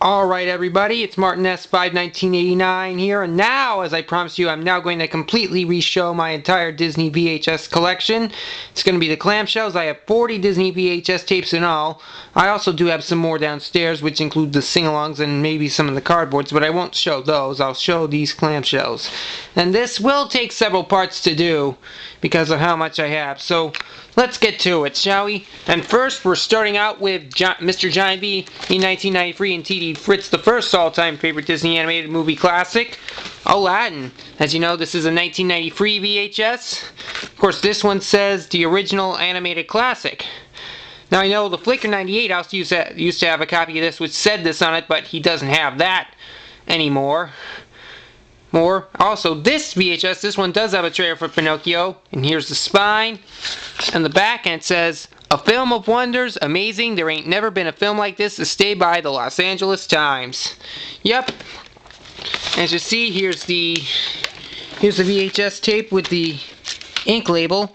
Alright everybody, it's Martin S5 1989 here, and now, as I promised you, I'm now going to completely re-show my entire Disney VHS collection. It's going to be the clamshells. I have 40 Disney VHS tapes in all. I also do have some more downstairs, which include the sing-alongs and maybe some of the cardboards, but I won't show those. I'll show these clamshells. And this will take several parts to do, because of how much I have. So, let's get to it, shall we? And first, we're starting out with Mr. Giant B in 1993 and T.D. Fritz, the first all-time favorite Disney animated movie classic, Aladdin. As you know, this is a 1993 VHS. Of course, this one says the original animated classic. Now, I know the Flicker 98 also used to have a copy of this which said this on it, but he doesn't have that anymore. Also, this VHS, this one does have a trailer for Pinocchio, and here's the spine and the back, and it says, "A film of wonders, amazing, there ain't never been a film like this to stay by the Los Angeles Times." Yep. As you see, here's the VHS tape with the ink label,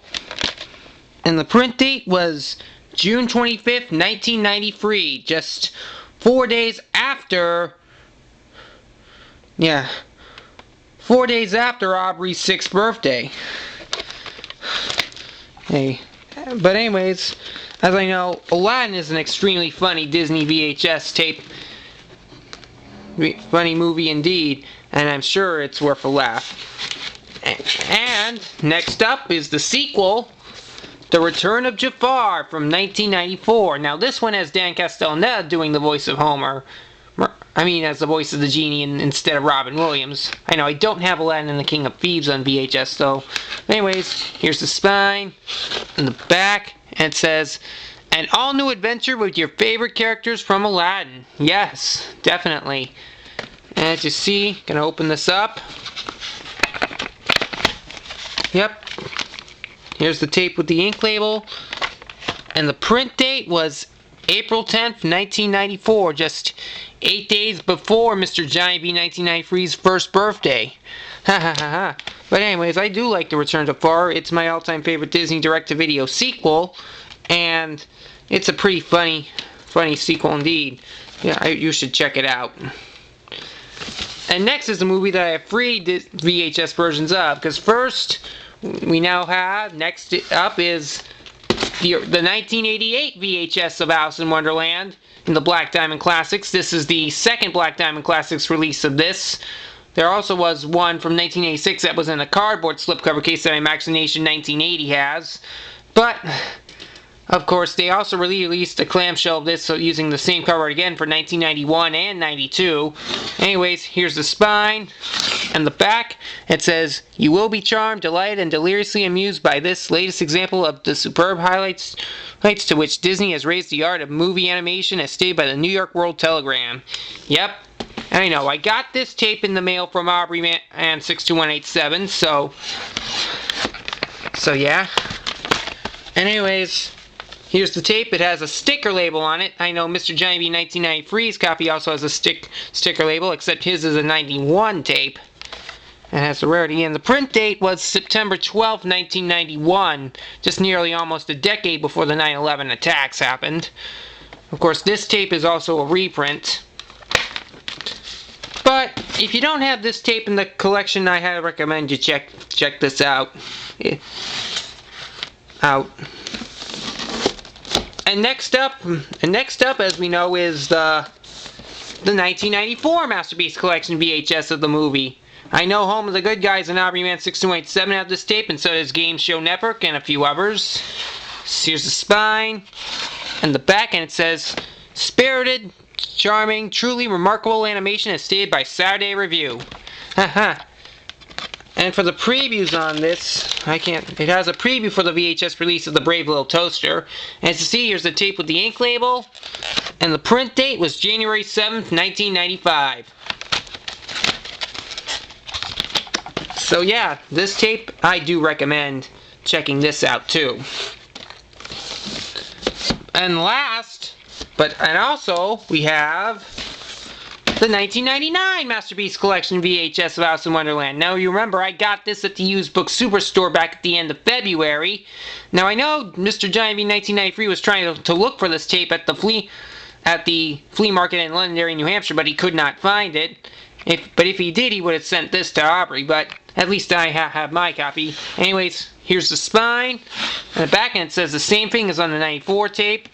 and the print date was June 25th, 1993, just 4 days after, 4 days after Aubrey's 6th birthday. Hey, but anyways, as I know, Aladdin is an extremely funny Disney VHS tape. Funny movie indeed, and I'm sure it's worth a laugh. And next up is the sequel, The Return of Jafar from 1994. Now this one has Dan Castellaneta doing the voice of Homer. As the voice of the genie instead of Robin Williams. I know, I don't have Aladdin and the King of Thieves on VHS, though. Anyways, here's the spine and the back, and it says, "An all-new adventure with your favorite characters from Aladdin." Yes, definitely. And as you see, gonna open this up. Yep. Here's the tape with the ink label. And the print date was April 10th, 1994, just 8 days before Mr. Giant B 1993's first birthday. Ha ha ha ha. But anyways, I do like The Return to Jafar. It's my all-time favorite Disney direct-to-video sequel, and it's a pretty funny sequel indeed. Yeah, you should check it out. And next is the movie that I have free VHS versions of, because first, we now have, next up is the 1988 VHS of Alice in Wonderland in the Black Diamond Classics. This is the second Black Diamond Classics release of this. There also was one from 1986 that was in a cardboard slipcover case that Imagination 1980 has. But, of course, they also released a clamshell of this, so using the same cover again for 1991 and 92. Anyways, here's the spine and the back. It says, "You will be charmed, delighted, and deliriously amused by this latest example of the superb heights to which Disney has raised the art of movie animation as stated by the New York World Telegram." Yep. I know, I got this tape in the mail from Aubrey and 62187, so yeah. Anyways, here's the tape. It has a sticker label on it. I know Mr. Giant B 1993's copy also has a sticker label, except his is a 91 tape. It has the rarity, and the print date was September 12th, 1991, just nearly almost a decade before the 9/11 attacks happened. Of course, this tape is also a reprint. But if you don't have this tape in the collection, I highly recommend you check this out. And next up, as we know, is the 1994 Masterpiece Collection VHS of the movie. I know Home of the Good Guys and Aubreyman 6287 have this tape, and so does Game Show Network and a few others. Here's the spine and the back, and it says, "Spirited, charming, truly remarkable animation as stated by Saturday Review." Haha. And for the previews on this, it has a preview for the VHS release of The Brave Little Toaster. And as you see, here's the tape with the ink label, and the print date was January 7th, 1995. So yeah, this tape, I do recommend checking this out too. And also, we have the 1999 Masterpiece Collection VHS of Alice in Wonderland. Now, you remember, I got this at the used book superstore back at the end of February. Now, I know Mr. Giant B 1993 was trying to look for this tape at the flea at the flea market in Londonderry, New Hampshire, but he could not find it. But if he did, he would have sent this to Aubrey, but at least I have my copy. Anyways, here's the spine. On the back end, it says the same thing as on the 94 tape.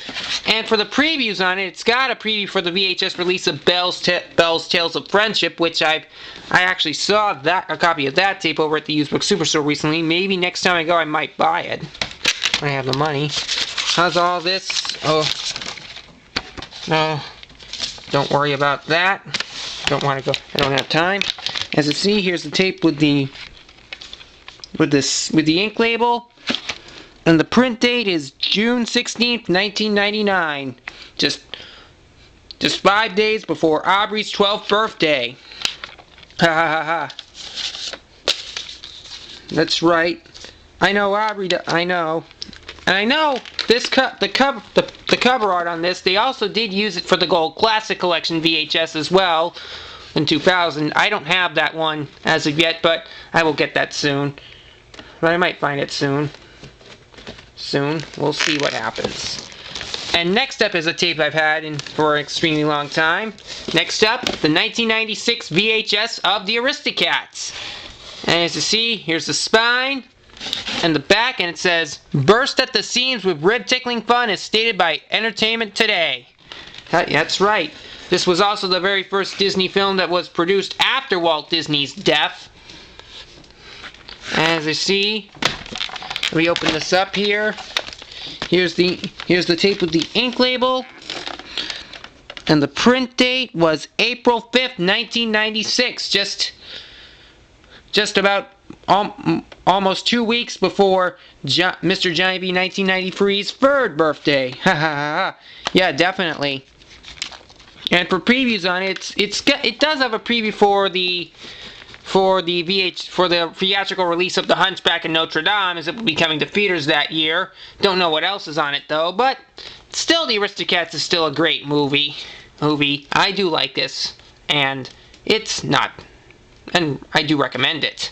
And for the previews on it, it's got a preview for the VHS release of Bell's Tales of Friendship, which I actually saw a copy of that tape over at the used book superstore recently. Maybe next time I go, I might buy it. I have the money. How's all this? Oh, no, don't worry about that. Don't want to go. I don't have time. As you see, here's the tape with the ink label, and the print date is June 16th, 1999. Just 5 days before Aubrey's 12th birthday. Ha ha ha ha. That's right. I know Aubrey. I know. And I know this the cover art on this, they also did use it for the Gold Classic Collection VHS as well in 2000. I don't have that one as of yet, but I will get that soon. But I might find it soon. We'll see what happens. And next up is a tape I've had for an extremely long time. Next up, the 1996 VHS of the Aristocats. And as you see, here's the spine and the back, and it says, "Burst at the seams with rib-tickling fun as stated by Entertainment Today." That's right. This was also the very first Disney film that was produced after Walt Disney's death. As you see, let me open this up here. Here's the tape with the ink label. And the print date was April 5th, 1996. Just about almost 2 weeks before Mr. Johnny B. 1993's third birthday. Ha ha ha. Yeah, definitely. And for previews on it, it does have a preview for the theatrical release of The Hunchback of Notre Dame, as it will be coming to theaters that year. Don't know what else is on it though, but still, The Aristocats is still a great movie. I do like this, and I do recommend it.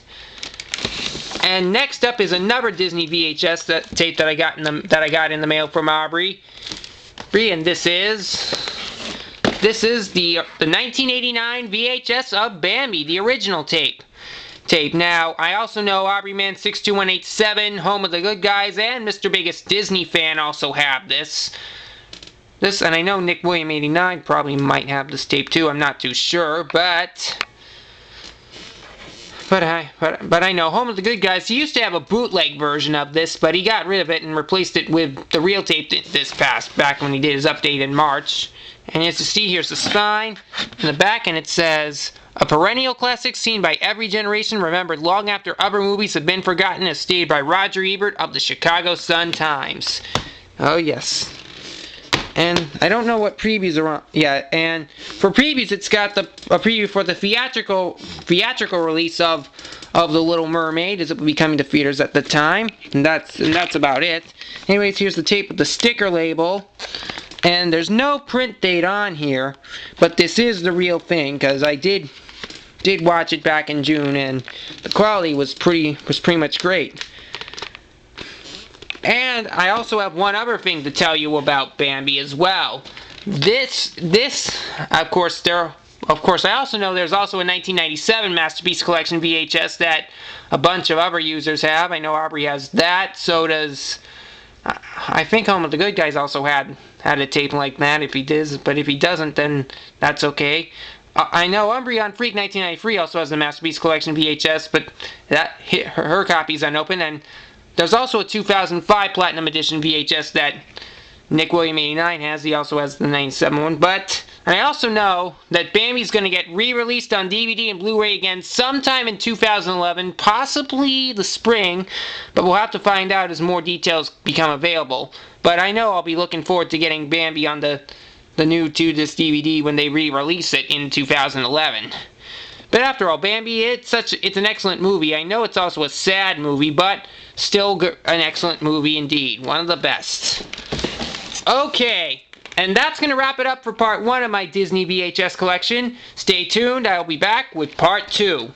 And next up is another Disney VHS tape that I got in the mail from Aubrey. And this is the 1989 VHS of Bambi, the original tape. Now, I also know AubreyMan62187, Home of the Good Guys, and Mr. Biggest Disney Fan also have this. And I know Nick William 89 probably might have this tape too. I'm not too sure, but I know Home of the Good Guys, he used to have a bootleg version of this, but he got rid of it and replaced it with the real tape back when he did his update in March. And as you see, here's the spine and the back, and it says, "A perennial classic seen by every generation, remembered long after other movies have been forgotten, as stated by Roger Ebert of the Chicago Sun-Times." Oh yes. And I don't know what previews are on. Yeah, and for previews, it's got a preview for the theatrical release of The Little Mermaid, as it will be coming to theaters at the time. And that's about it. Anyways, here's the tape with the sticker label. And there's no print date on here, but this is the real thing, because I did watch it back in June, and the quality was pretty much great. And I also have one other thing to tell you about Bambi as well. This of course I also know there's also a 1997 Masterpiece Collection VHS that a bunch of other users have. I know Aubrey has that, so does I think Home of the Good Guys also had a tape like that if he does, but if he doesn't, then that's okay. I know Aubrey on Freak 1993 also has the Masterpiece Collection VHS, but her copy's unopened, and there's also a 2005 Platinum Edition VHS that Nick William 89 has. He also has the 97 one. And I also know that Bambi's going to get re-released on DVD and Blu-ray again sometime in 2011, possibly the spring, but we'll have to find out as more details become available. But I know I'll be looking forward to getting Bambi on the new 2-disc DVD when they re-release it in 2011. But after all, Bambi, it's an excellent movie. I know it's also a sad movie, but still an excellent movie indeed. One of the best. Okay, and that's going to wrap it up for part 1 of my Disney VHS collection. Stay tuned, I'll be back with part 2.